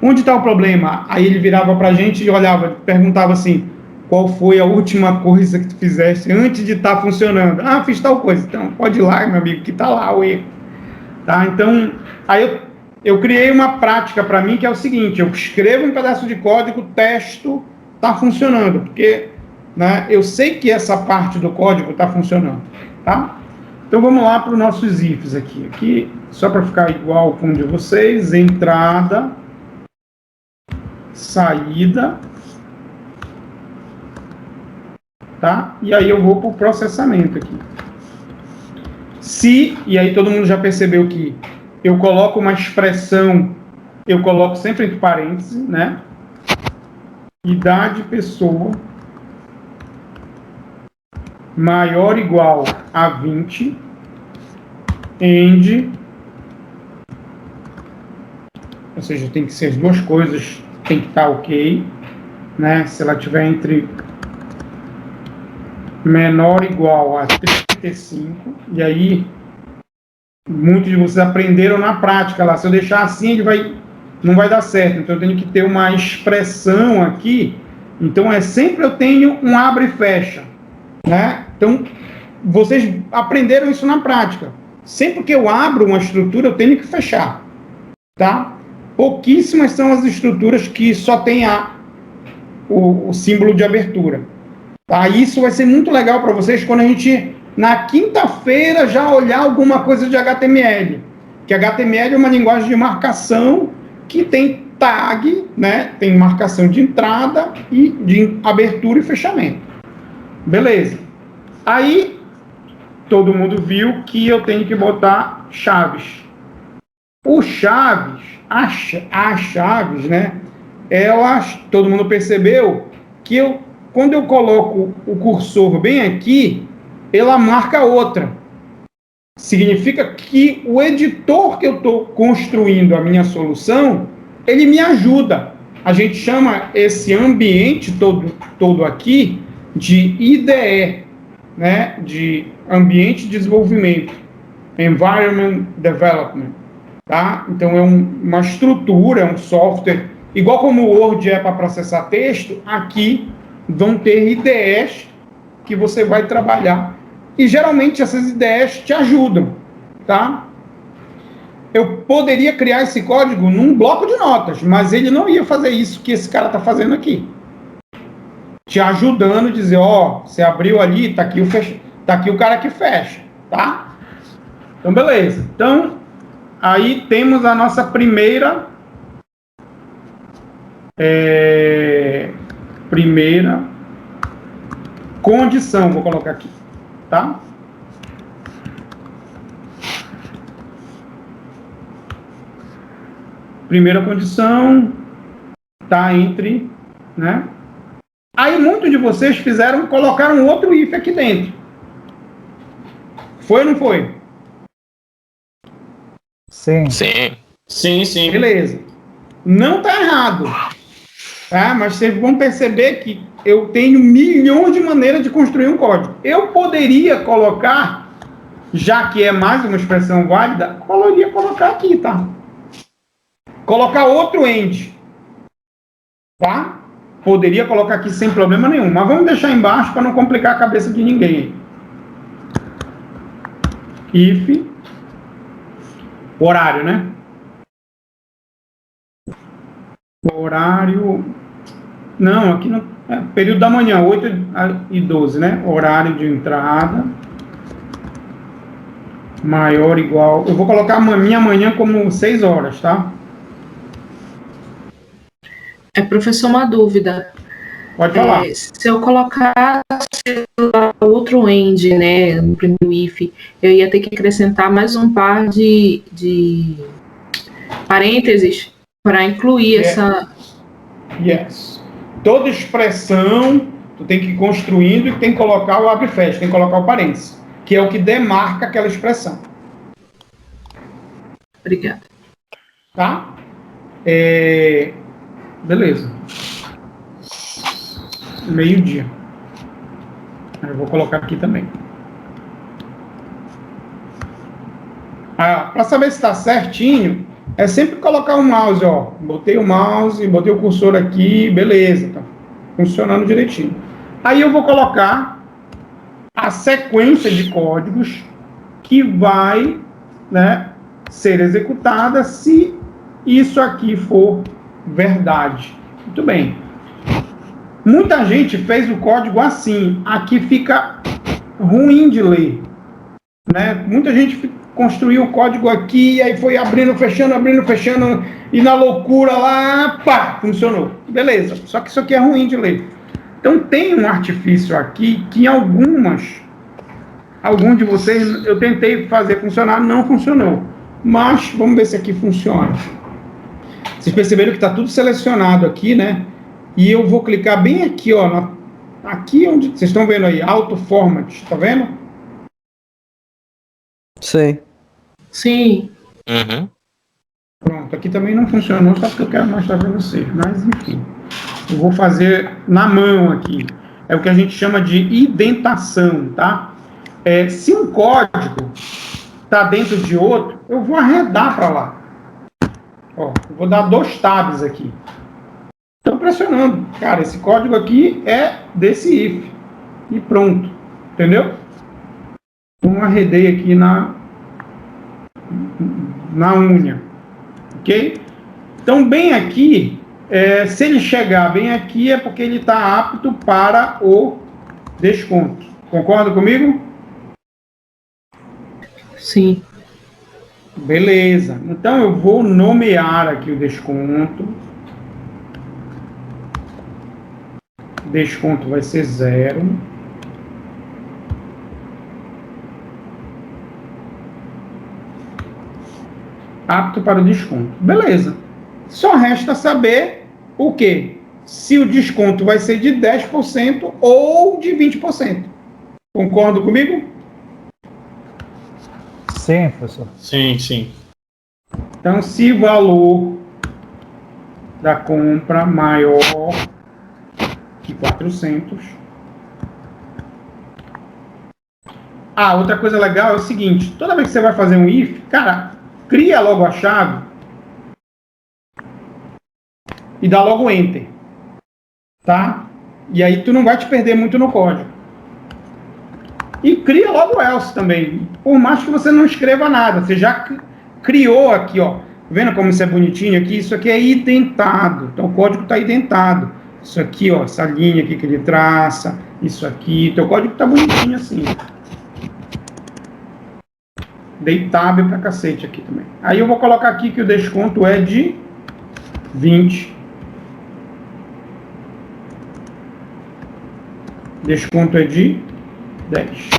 onde está o problema? Aí ele virava pra gente e olhava, perguntava assim, qual foi a última coisa que tu fizeste antes de estar funcionando? Ah, fiz tal coisa. Então, pode ir lá, meu amigo, que está lá o erro. Tá? Então, aí eu criei uma prática para mim que é o seguinte, eu escrevo um pedaço de código, testo, está funcionando, porque, né, eu sei que essa parte do código está funcionando. Tá? Então, vamos lá para os nossos ifs aqui. Aqui, só para ficar igual com o de vocês, entrada, saída, tá? E aí eu vou para o processamento aqui. Se, e aí todo mundo já percebeu que eu coloco uma expressão, eu coloco sempre entre parênteses, né? Idade pessoa maior ou igual a 20, end, ou seja, tem que ser as duas coisas, tem que estar ok, né? Se ela tiver entre menor ou igual a 35, e aí muitos de vocês aprenderam na prática lá, se eu deixar assim ele não vai dar certo, então eu tenho que ter uma expressão aqui, então sempre eu tenho um abre e fecha, né? Então vocês aprenderam isso na prática, sempre que eu abro uma estrutura eu tenho que fechar, tá? Pouquíssimas são as estruturas que só tem o símbolo de abertura. Tá? Isso vai ser muito legal para vocês quando a gente, na quinta-feira, já olhar alguma coisa de HTML. Que HTML é uma linguagem de marcação que tem tag, né? Tem marcação de entrada e de abertura e fechamento. Beleza. Aí, todo mundo viu que eu tenho que botar chaves. O chaves, as chaves, né? Elas, todo mundo percebeu que quando eu coloco o cursor bem aqui, ela marca outra. Significa que o editor que eu estou construindo a minha solução, ele me ajuda. A gente chama esse ambiente todo aqui de IDE, né? De Ambiente de Desenvolvimento, Environment Development. Tá? Então, é uma estrutura, é um software, igual como o Word é para processar texto, aqui vão ter IDEs que você vai trabalhar. E, geralmente, essas IDEs te ajudam, tá? eu poderia criar esse código num bloco de notas, mas ele não ia fazer isso que esse cara está fazendo aqui. Te ajudando a dizer, ó, você abriu ali, tá aqui o cara que fecha, tá? Então, beleza. Então, aí temos a nossa primeira condição, vou colocar aqui, tá? Primeira condição tá entre, né? Aí muitos de vocês colocaram outro if aqui dentro. Foi ou não foi? Sim. Sim. Sim. Beleza. Não tá errado. Tá? Mas vocês vão perceber que eu tenho milhões de maneiras de construir um código. Eu poderia colocar, já que é mais uma expressão válida, poderia colocar aqui, tá? Colocar outro end. Tá? Poderia colocar aqui sem problema nenhum. Mas vamos deixar embaixo para não complicar a cabeça de ninguém. If. Horário, né? Horário. Não, aqui não. É período da manhã, 8 e 12, né? Horário de entrada. Maior ou igual. Eu vou colocar a minha manhã como 6 horas, tá? Professor, uma dúvida. Pode falar. Se eu colocar outro end, né, no primeiro if, eu ia ter que acrescentar mais um par de parênteses para incluir essa... Yes. Toda expressão, tu tem que ir construindo e tem que colocar o abre e fecha, tem que colocar o parênteses, que é o que demarca aquela expressão. Obrigada. Tá? Beleza. Meio-dia. Eu vou colocar aqui também. Para saber se está certinho, é sempre colocar o mouse, ó. Botei o mouse, botei o cursor aqui, beleza, tá funcionando direitinho. Aí eu vou colocar a sequência de códigos que vai, né, ser executada se isso aqui for verdade. Muito bem. Muita gente fez o código assim. Aqui fica ruim de ler, né? Muita gente construiu o código aqui, aí foi abrindo, fechando, e na loucura lá, pá, funcionou. Beleza. Só que isso aqui é ruim de ler. Então tem um artifício aqui que alguns de vocês eu tentei fazer funcionar, não funcionou. Mas vamos ver se aqui funciona. Vocês perceberam que está tudo selecionado aqui, né? E eu vou clicar bem aqui, ó. Aqui onde vocês estão vendo aí, Auto Format, tá vendo? Sim. Sim. Uhum. Pronto, aqui também não funcionou, só porque eu quero mostrar para vocês. Mas, enfim, eu vou fazer na mão aqui. É o que a gente chama de indentação, tá? Se um código está dentro de outro, eu vou arredar para lá. Ó, eu vou dar 2 tabs aqui. Estou pressionando. Cara, esse código aqui é desse if. E pronto. Entendeu? Então, arredei aqui na unha. Ok? Então, bem aqui, se ele chegar bem aqui, é porque ele está apto para o desconto. Concorda comigo? Sim. Beleza. Então, eu vou nomear aqui o desconto. Desconto vai ser 0. Apto para o desconto. Beleza. Só resta saber o quê? Se o desconto vai ser de 10% ou de 20%. Concorda comigo? Sim, professor. Sim. Então, se o valor da compra maior que 400. Outra coisa legal é o seguinte, toda vez que você vai fazer um if, cara, cria logo a chave e dá logo enter, tá? E aí tu não vai te perder muito no código. E cria logo o else também, por mais que você não escreva nada, você já criou aqui, ó. Vendo como isso é bonitinho aqui? Isso aqui é identado. Então, o código está identado. Isso aqui, ó, essa linha aqui que ele traça, isso aqui. Então, o código está bonitinho assim. Dei tab pra cacete aqui também. Aí eu vou colocar aqui que o desconto é de 20. Desconto é de 10.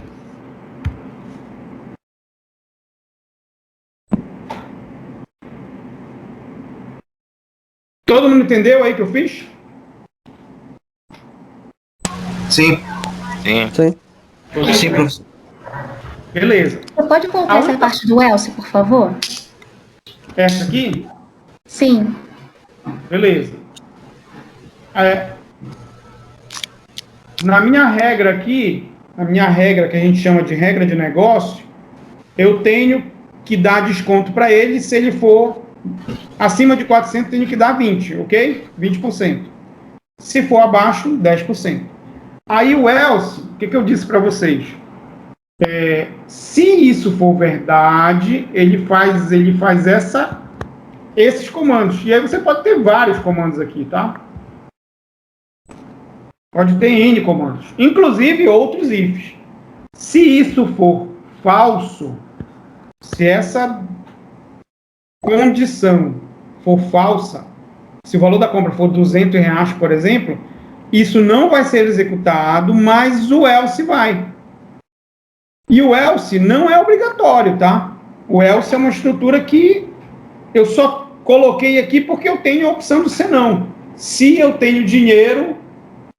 Todo mundo entendeu aí que eu fiz? Sim. Sim. Sim. Sim, professor. Beleza. Você pode voltar essa parte do Elcio, por favor? Essa aqui? Sim. Beleza. Na minha regra aqui, a minha regra que a gente chama de regra de negócio, eu tenho que dar desconto para ele se ele for acima de 400, tenho que dar 20, ok? 20%. Se for abaixo, 10%. Aí o Elcio, o que eu disse para vocês? Se isso for verdade, ele faz esses comandos. E aí você pode ter vários comandos aqui, tá? Pode ter N comandos, inclusive outros ifs. Se isso for falso, se essa condição for falsa, se o valor da compra for R$200, por exemplo, isso não vai ser executado, mas o else vai. E o else não é obrigatório, tá? O else é uma estrutura que eu só coloquei aqui porque eu tenho a opção do senão. Se eu tenho dinheiro,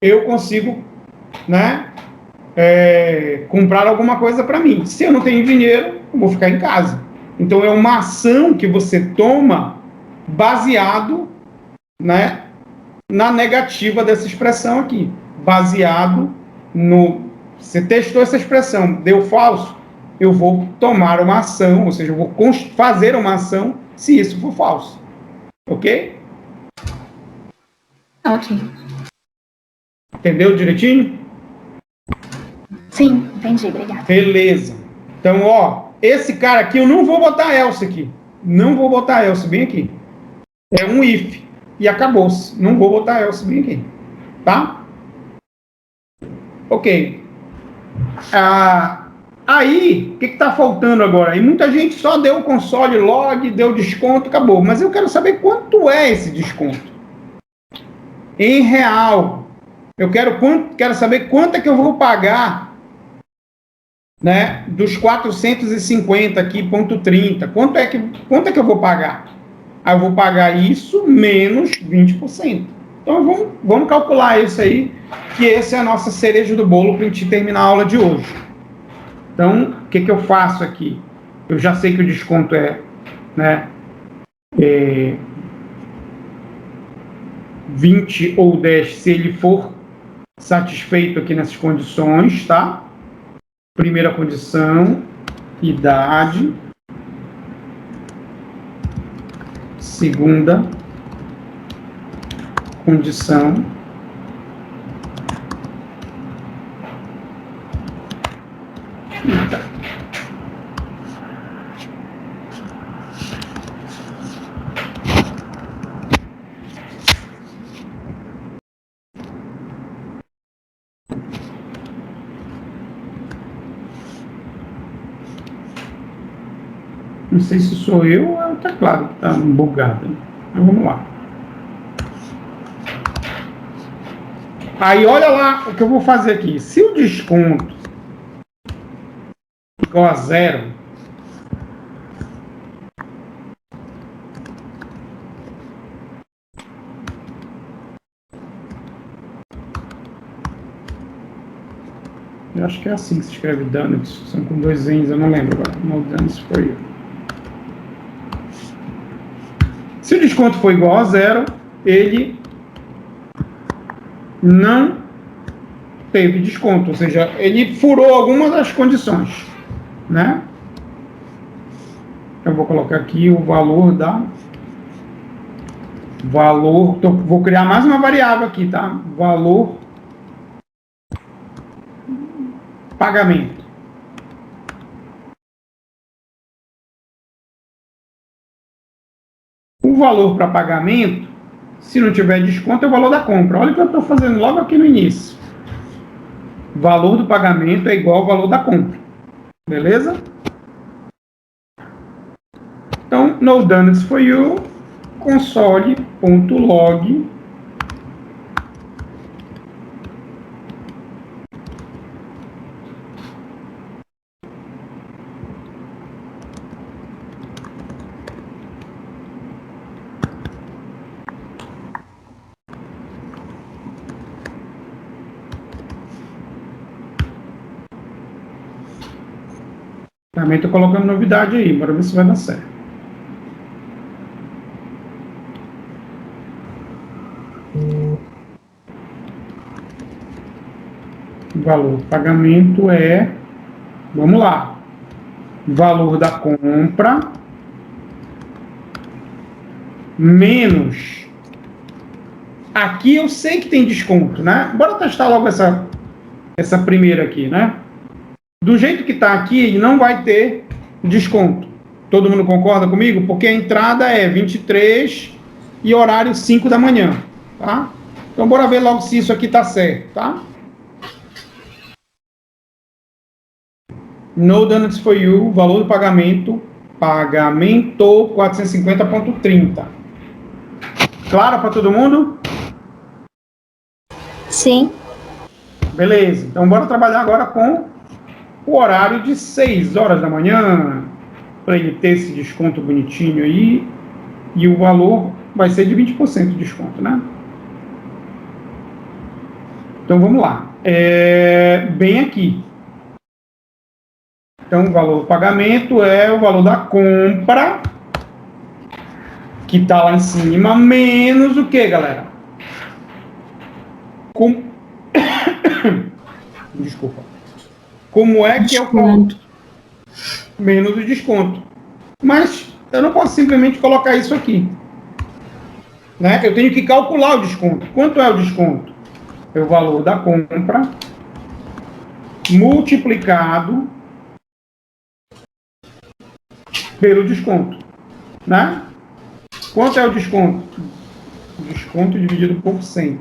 eu consigo, né, comprar alguma coisa para mim. Se eu não tenho dinheiro, eu vou ficar em casa. Então, é uma ação que você toma baseado, né, na negativa dessa expressão aqui. Baseado no... Você testou essa expressão, deu falso, eu vou tomar uma ação, ou seja, eu vou fazer uma ação se isso for falso. Ok? Ok. Entendeu direitinho? Sim, entendi, obrigada. Beleza. Então, ó, esse cara aqui, eu não vou botar else aqui. Não vou botar else bem aqui. É um if. E acabou-se. Não vou botar else bem aqui. Tá? Ok. Aí, o que está faltando agora? E muita gente só deu o console log, deu desconto, acabou. Mas eu quero saber quanto é esse desconto. Em real. Eu quero saber quanto é que eu vou pagar, né, dos 450 aqui, ponto 30. Quanto é que eu vou pagar? Aí eu vou pagar isso menos 20%. Então, vamos calcular isso aí, que essa é a nossa cereja do bolo para a gente terminar a aula de hoje. Então, o que eu faço aqui? Eu já sei que o desconto é 20 ou 10, se ele for satisfeito aqui nessas condições, tá? Primeira condição, idade. Segunda condição, idade. Não sei se sou eu ou é o teclado que está bugado. Mas vamos lá. Aí, olha lá o que eu vou fazer aqui. Se o desconto igual a 0, eu acho que é assim que se escreve donuts. São com 2 N's, eu não lembro agora. No donuts for you. Se o desconto for igual a 0, ele não teve desconto, ou seja, ele furou alguma das condições, né? Eu vou colocar aqui o valor vou criar mais uma variável aqui, tá? Valor pagamento. O valor para pagamento, se não tiver desconto, é o valor da compra. Olha o que eu estou fazendo logo aqui no início. Valor do pagamento é igual ao valor da compra. Beleza? Então, no donuts for you, console.log também estou colocando novidade aí, bora ver se vai dar certo. O valor do pagamento é, vamos lá, valor da compra menos, aqui eu sei que tem desconto, né? Bora testar logo essa primeira aqui, né? Do jeito que está aqui, ele não vai ter desconto. Todo mundo concorda comigo? Porque a entrada é 23 e horário 5 da manhã, tá? Então, bora ver logo se isso aqui está certo, tá? No donuts for you, valor do pagamento 450,30. Claro para todo mundo? Sim. Beleza. Então, bora trabalhar agora com o horário de 6 horas da manhã, para ele ter esse desconto bonitinho aí, e o valor vai ser de 20% de desconto, né? Então, vamos lá. Bem aqui. Então, o valor do pagamento é o valor da compra, que está lá em cima, menos o que, galera? Desculpa. Como é que eu coloco? Menos o desconto. Mas eu não posso simplesmente colocar isso aqui, né? Eu tenho que calcular o desconto. Quanto é o desconto? É o valor da compra multiplicado pelo desconto, né? Quanto é o desconto? O desconto dividido por 100.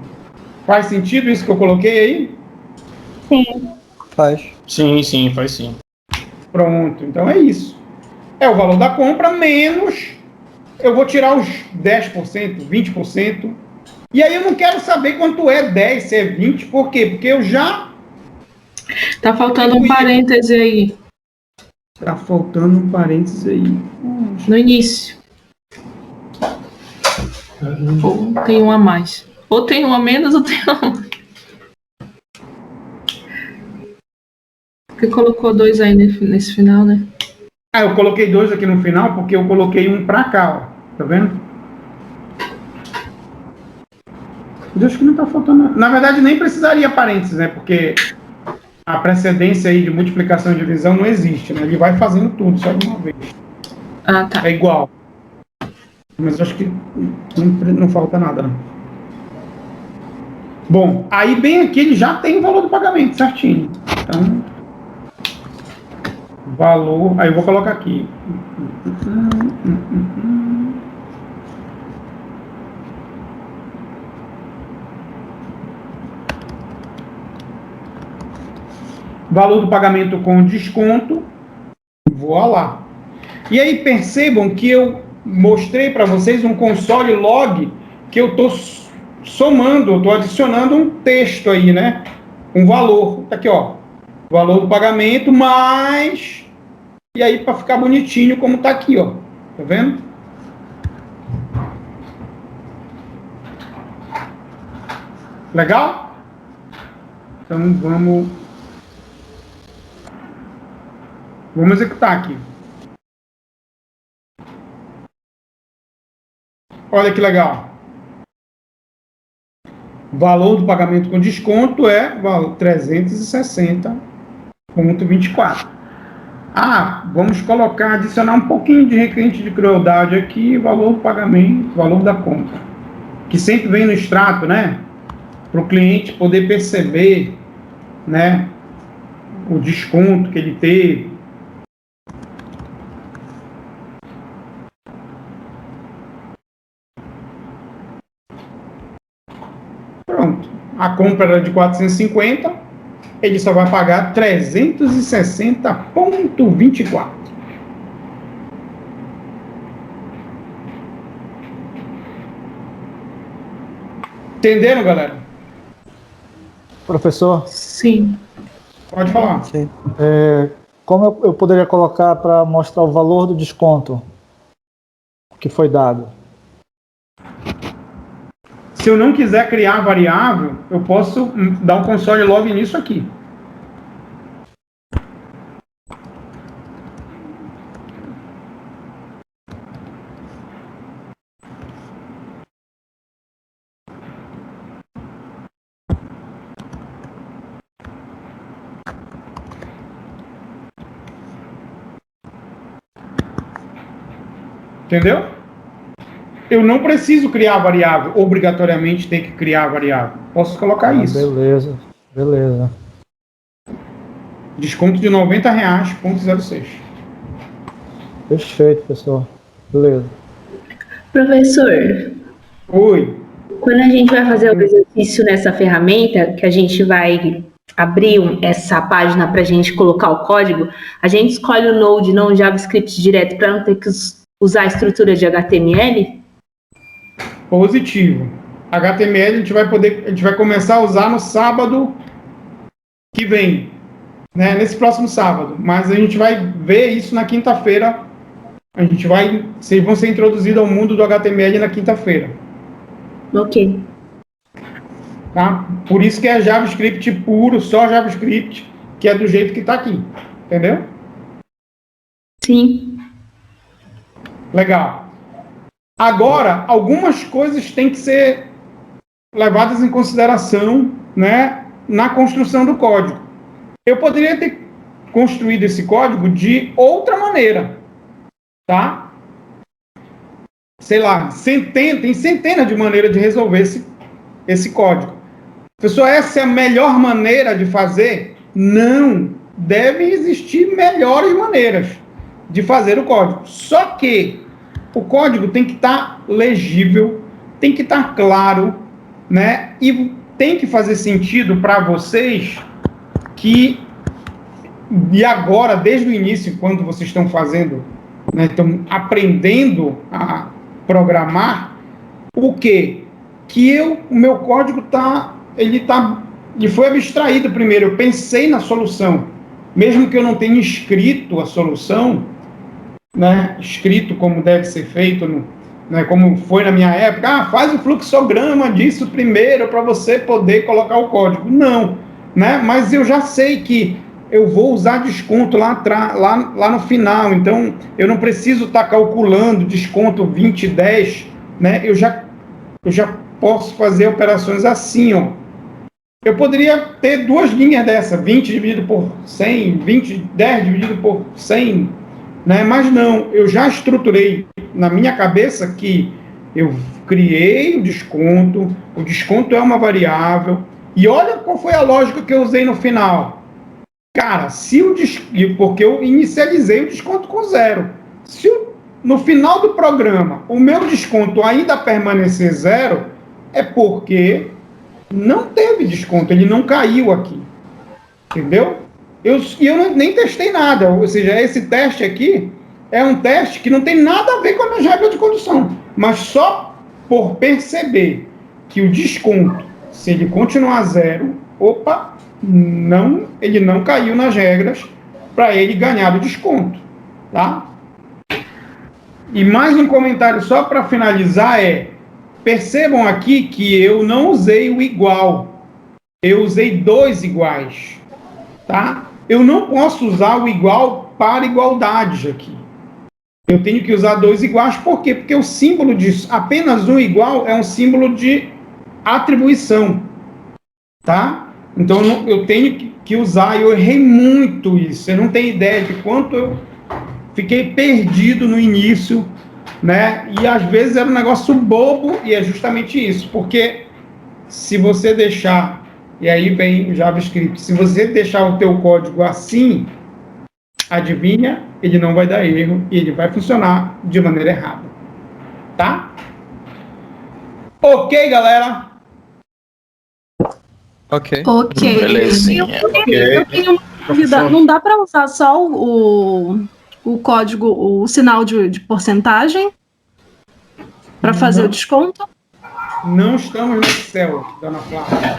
Faz sentido isso que eu coloquei aí? Sim. Faz. Sim, faz sim. Pronto, então é isso. É o valor da compra menos, eu vou tirar os 10%, 20%, e aí eu não quero saber quanto é 10, se é 20, por quê? Porque eu já... Tá faltando um parêntese aí, Tá faltando um parênteses aí. no início. Ou tem um a mais. Ou tem um a menos, ou tem um a mais. Porque colocou 2 aí nesse final, né? Ah, eu coloquei 2 aqui no final, porque eu coloquei um pra cá, ó. Tá vendo? Eu acho que não tá faltando... Na verdade, nem precisaria parênteses, né? Porque a precedência aí de multiplicação e divisão não existe, né? Ele vai fazendo tudo só de uma vez. Ah, tá. É igual. Mas eu acho que não falta nada, não. Bom, aí bem aqui ele já tem o valor do pagamento certinho. Então, valor... Aí eu vou colocar aqui. Valor do pagamento com desconto. Vou lá. E aí percebam que eu mostrei para vocês um console log que eu estou somando, eu estou adicionando um texto aí, né? Um valor. Tá aqui, ó. Valor do pagamento mais... E aí para ficar bonitinho como tá aqui, ó. Tá vendo? Legal? Então vamos executar aqui. Olha que legal. Valor do pagamento com desconto é 360,24. Ah, vamos colocar, adicionar um pouquinho de requinte de crueldade aqui, valor do pagamento, valor da compra. Que sempre vem no extrato, né? Para o cliente poder perceber, né? O desconto que ele teve. a compra era de 450, ele só vai pagar 360,24. Entenderam, galera? Professor, Sim. Pode falar. Sim. como eu poderia colocar para mostrar o valor do desconto que foi dado? Se eu não quiser criar variável, eu posso dar um console log nisso aqui. Entendeu? Eu não preciso criar variável, obrigatoriamente ter que criar variável. Posso colocar isso. Beleza, beleza. Desconto de R$90,06. Perfeito, pessoal. Beleza. Professor, Oi. quando a gente vai fazer o exercício nessa ferramenta, que a gente vai abrir essa página para a gente colocar o código, a gente escolhe o Node, não o JavaScript direto, para não ter que usar a estrutura de HTML? Positivo. HTML a gente vai começar a usar no sábado que vem, né? Nesse próximo sábado. Mas a gente vai ver isso na quinta-feira. Vocês vão ser introduzidos ao mundo do HTML na quinta-feira. Ok. Tá? Por isso que é JavaScript puro, só JavaScript, que é do jeito que está aqui. Entendeu? Sim. Legal. Agora, algumas coisas têm que ser levadas em consideração, né, na construção do código. Eu poderia ter construído esse código de outra maneira, tá? Sei lá, tem centenas de maneiras de resolver esse código. Pessoal, essa é a melhor maneira de fazer? Não. Devem existir melhores maneiras de fazer o código. Só que o código tem que estar legível, tem que estar claro, né? E tem que fazer sentido para vocês e agora, desde o início, quando vocês estão fazendo, né, estão aprendendo a programar, o quê? O meu código ele foi abstraído primeiro. Eu pensei na solução, mesmo que eu não tenha escrito a solução, né, escrito como deve ser feito, né, como foi na minha época, faz o fluxograma disso primeiro para você poder colocar o código. Não, né, mas eu já sei que eu vou usar desconto lá no final, então eu não preciso estar calculando desconto 20, 10, né, eu já posso fazer operações assim, ó. Eu poderia ter duas linhas dessa, 20 dividido por 100, 10 dividido por 100, né? Mas não, eu já estruturei na minha cabeça que eu criei o desconto é uma variável, e olha qual foi a lógica que eu usei no final. Cara, porque eu inicializei o desconto com 0. Se no final do programa o meu desconto ainda permanecer 0, é porque não teve desconto, ele não caiu aqui. Entendeu? Eu nem testei nada, ou seja, esse teste aqui é um teste que não tem nada a ver com a minha regra de condução, mas só por perceber que o desconto, se ele continuar 0, ele não caiu nas regras para ele ganhar o desconto, tá? E mais um comentário só para finalizar percebam aqui que eu não usei o igual, eu usei 2 iguais, tá? Eu não posso usar o igual para igualdades aqui. Eu tenho que usar 2 iguais, por quê? Porque o símbolo de apenas um igual é um símbolo de atribuição, tá? Então eu tenho que usar, eu errei muito isso, você não tem ideia de quanto eu fiquei perdido no início, né? E às vezes era um negócio bobo, e é justamente isso, porque se você deixar, e aí vem o JavaScript, se você deixar o teu código assim, adivinha, ele não vai dar erro, e ele vai funcionar de maneira errada, tá? Ok, galera? Ok. Ok. Belezinha. Eu tenho uma dúvida. Não dá para usar só o código, o sinal de porcentagem para fazer o desconto? Não estamos no Excel, dona Flávia.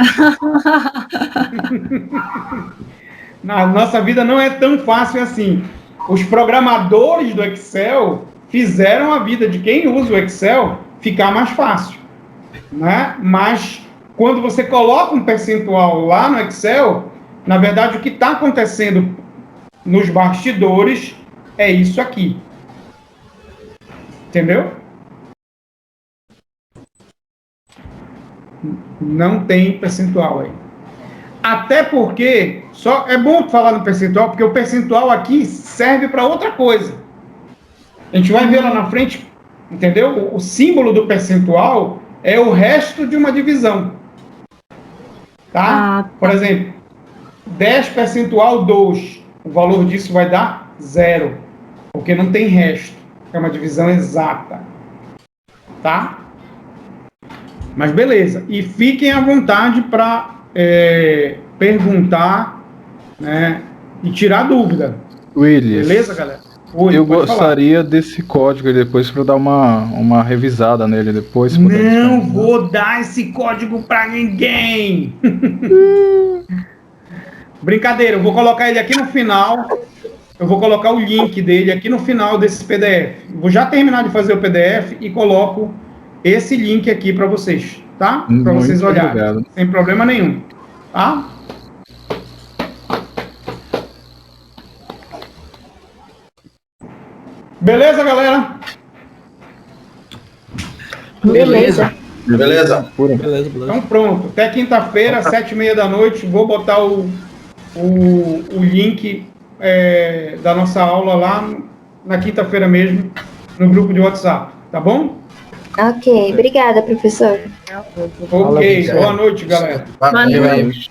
A nossa vida não é tão fácil assim. Os programadores do Excel fizeram a vida de quem usa o Excel ficar mais fácil, né? Mas quando você coloca um percentual lá no Excel, na verdade o que está acontecendo nos bastidores é isso aqui. Entendeu? Não tem percentual aí. Até porque, só é bom falar no percentual, porque o percentual aqui serve para outra coisa. A gente vai ver lá na frente, entendeu? O símbolo do percentual é o resto de uma divisão. Tá? Por exemplo, 10 percentual 2, o valor disso vai dar 0, porque não tem resto, é uma divisão exata. Tá? Mas beleza, e fiquem à vontade para perguntar, né, e tirar dúvida. Willis, Beleza, galera? Oi, eu pode falar. gostaria desse código aí depois para dar uma revisada nele depois. se puder Não disponibilizar. vou dar esse código para ninguém. Brincadeira, eu vou colocar ele aqui no final. Eu vou colocar o link dele aqui no final desse PDF. Vou já terminar de fazer o PDF e coloco esse link aqui para vocês, tá? Para vocês Muito olharem, obrigado. sem problema nenhum, tá? Beleza, galera? Beleza. Beleza? Beleza. Então pronto, até quinta-feira, 7h30 da noite, vou botar o link da nossa aula lá na quinta-feira mesmo, no grupo de WhatsApp, tá bom? Ok, obrigada, professor. Ok, boa noite, galera. Boa Valeu. noite.